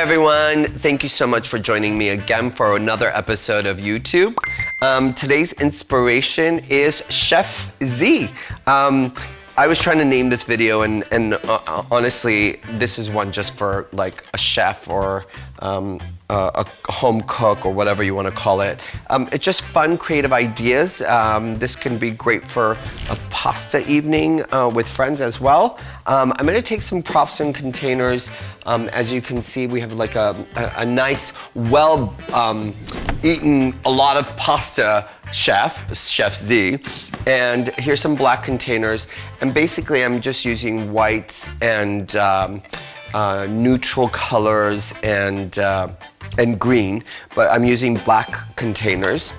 everyone. Thank you so much for joining me again for another episode of YouTube. Today's inspiration is Chef Z. I was trying to name this video and honestly, this is one just for like a chef or a home cook or whatever you want to call it. It's just fun, creative ideas. This can be great for a pasta evening with friends as well. I'm going to take some props and containers. As you can see, we have like a nice, well eaten a lot of pasta Chef Z. And here's some black containers. And basically I'm just using white and neutral colors and green, but I'm using black containers.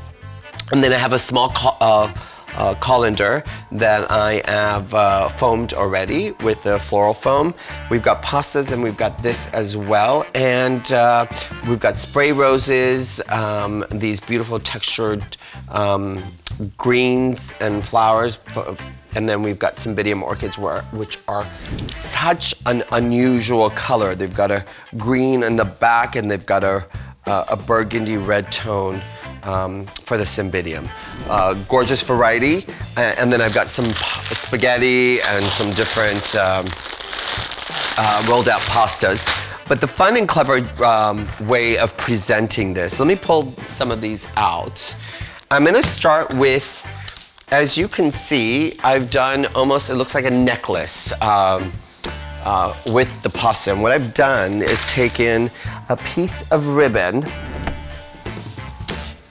And then I have a small colander that I have foamed already with the floral foam. We've got pastas and we've got this as well. And we've got spray roses, these beautiful textured greens and flowers. And then we've got Cymbidium orchids, which are such an unusual color. They've got a green in the back and they've got a burgundy red tone for the Cymbidium. Gorgeous variety. And then I've got some spaghetti and some different rolled out pastas. But the fun and clever way of presenting this, let me pull some of these out. I'm gonna start with, as you can see, I've done almost, it looks like a necklace with the pasta. And what I've done is taken a piece of ribbon,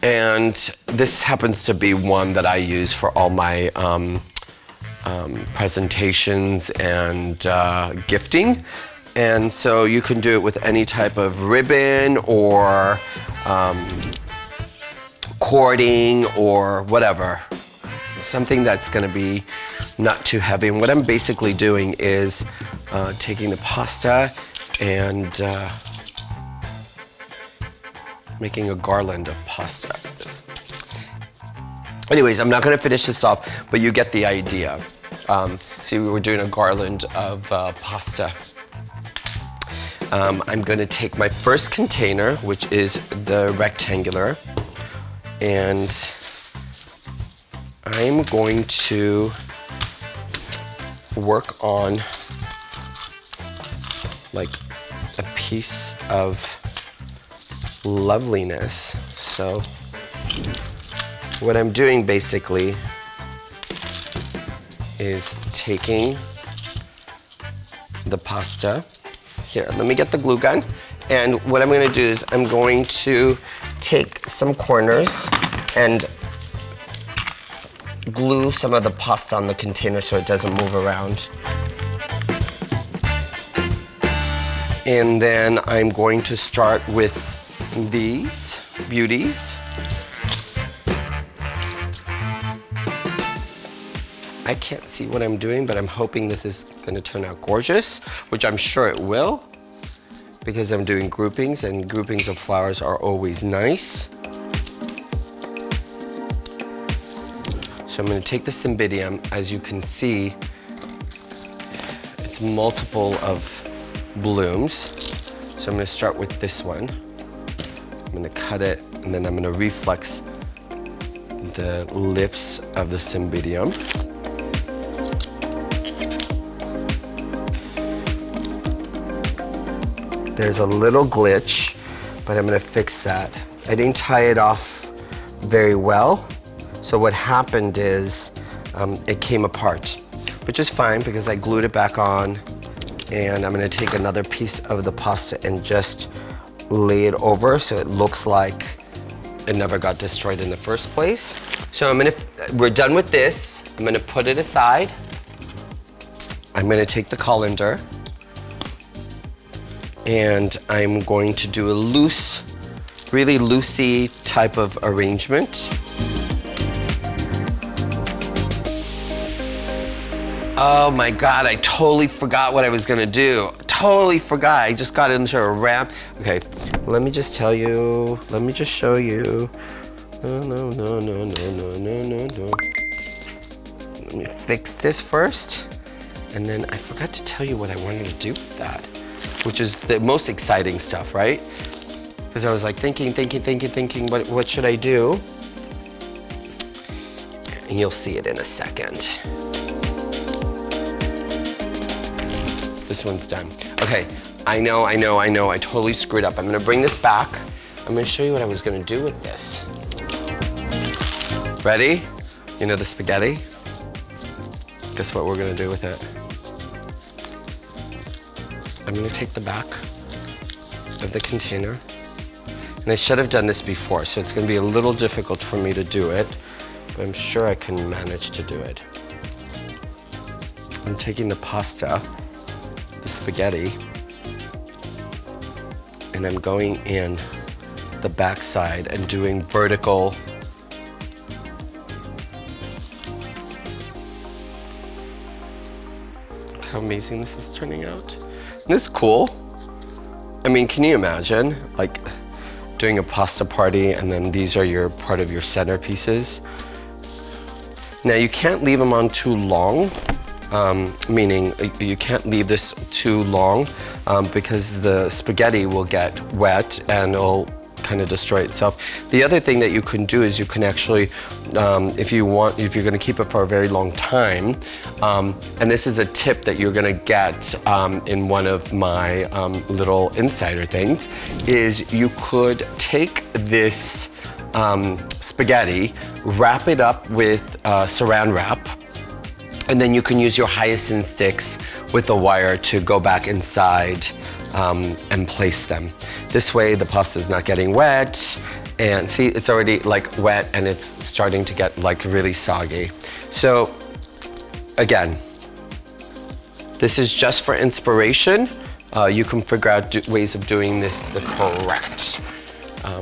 and this happens to be one that I use for all my presentations and gifting. And so you can do it with any type of ribbon or cording or whatever. Something that's gonna be not too heavy. And what I'm basically doing is taking the pasta and making a garland of pasta. Anyways, I'm not gonna finish this off, but you get the idea. See, we were doing a garland of pasta. I'm gonna take my first container, which is the rectangular, and I'm going to work on like a piece of loveliness. So what I'm doing basically is taking the pasta. Here, let me get the glue gun. And what I'm gonna do is I'm going to take some corners and glue some of the pasta on the container so it doesn't move around. And then I'm going to start with these beauties. I can't see what I'm doing, but I'm hoping this is going to turn out gorgeous, which I'm sure it will, because I'm doing groupings, and groupings of flowers are always nice. So I'm going to take the Cymbidium. As you can see, it's multiple of blooms. So I'm going to start with this one. I'm going to cut it, and then I'm going to reflex the lips of the Cymbidium. There's a little glitch, but I'm going to fix that. I didn't tie it off very well. So what happened is it came apart, which is fine because I glued it back on. And I'm gonna take another piece of the pasta and just lay it over so it looks like it never got destroyed in the first place. So we're done with this. I'm gonna put it aside. I'm gonna take the colander and I'm going to do a loose, really loosey type of arrangement. Oh my God, I totally forgot what I was gonna do. Totally forgot, I just got into a ramp. Okay, let me just tell you, let me just show you. No. Let me fix this first. And then I forgot to tell you what I wanted to do with that. which is the most exciting stuff, right? Because I was like thinking, what should I do? And you'll see it in a second. This one's done. Okay, I know, I totally screwed up. I'm gonna bring this back. I'm gonna show you what I was gonna do with this. Ready? You know the spaghetti? Guess what we're gonna do with it? I'm gonna take the back of the container, and I should have done this before, so it's gonna be a little difficult for me to do it, but I'm sure I can manage to do it. I'm taking the pasta, the spaghetti, and I'm going in the back side and doing vertical. Look how amazing this is turning out. Isn't this cool? I mean, can you imagine like doing a pasta party and then these are your part of your centerpieces? Now you can't leave them on too long, meaning you can't leave this too long because the spaghetti will get wet and it'll kind of destroy itself. The other thing that you can do is you can actually, if you're gonna keep it for a very long time, and this is a tip that you're gonna get in one of my little insider things, is you could take this spaghetti, wrap it up with saran wrap, and then you can use your hyacinth sticks with a wire to go back inside and place them. This way the pasta is not getting wet, and see, it's already like wet and it's starting to get like really soggy. So again, this is just for inspiration. You can figure out ways of doing this the correct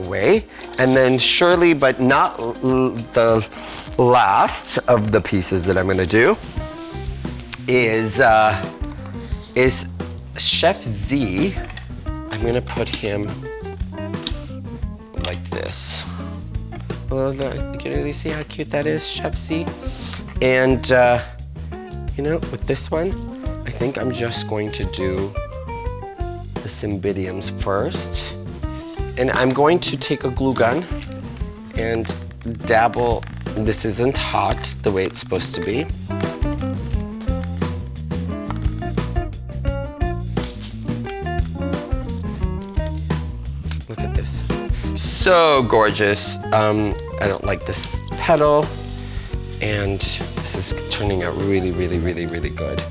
way. And then surely, but not the last of the pieces that I'm gonna do is Chef Z. I'm gonna put him like this. Well, you can really see how cute that is, Chef Z. And you know, with this one, I think I'm just going to do the cymbidiums first. And I'm going to take a glue gun and dabble. This isn't hot the way it's supposed to be. Look at this. So gorgeous. I don't like this petal. And this is turning out really, really, really, really good.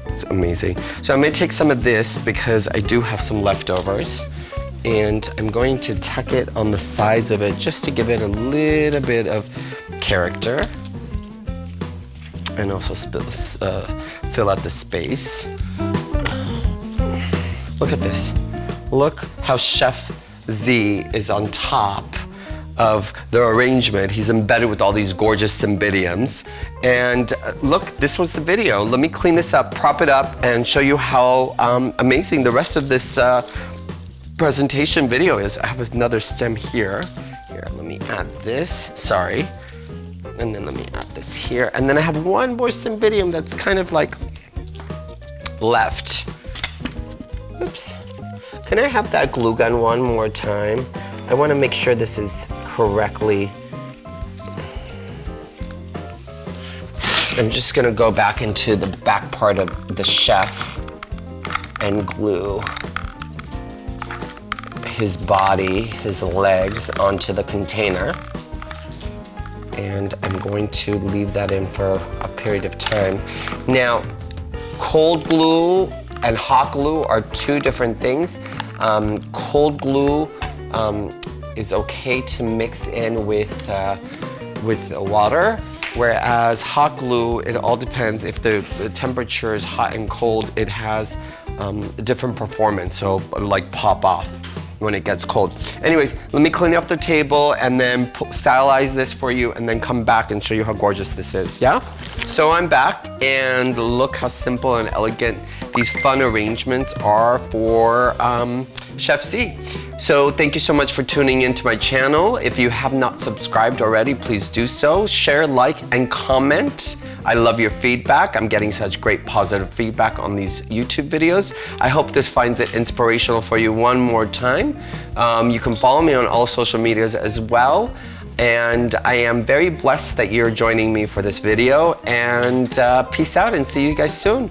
It's amazing. So I'm gonna take some of this because I do have some leftovers. And I'm going to tuck it on the sides of it just to give it a little bit of character. And also fill out the space. Look at this. Look how Chef Z is on top of the arrangement. He's embedded with all these gorgeous cymbidiums. And look, this was the video. Let me clean this up, prop it up, and show you how amazing the rest of this presentation video is. I have another stem here. Here, let me add this, sorry. And then let me add this here. And then I have one more cymbidium that's kind of like left. Oops. Can I have that glue gun one more time? I want to make sure this is correctly. I'm just gonna go back into the back part of the chef and glue his body, his legs onto the container. And I'm going to leave that in for a period of time. Now, cold glue and hot glue are two different things. Cold glue is okay to mix in with water, whereas hot glue, it all depends. If the temperature is hot and cold, it has a different performance, so like pop off when it gets cold. Anyways, let me clean up the table and then stylize this for you and then come back and show you how gorgeous this is, yeah? So I'm back, and look how simple and elegant these fun arrangements are for Chef Z. So thank you so much for tuning into my channel. If you have not subscribed already, please do so. Share, like, and comment I love your feedback. I'm getting such great positive feedback on these YouTube videos. I hope this finds it inspirational for you one more time. You can follow me on all social medias as well. And I am very blessed that you're joining me for this video. And peace out and see you guys soon.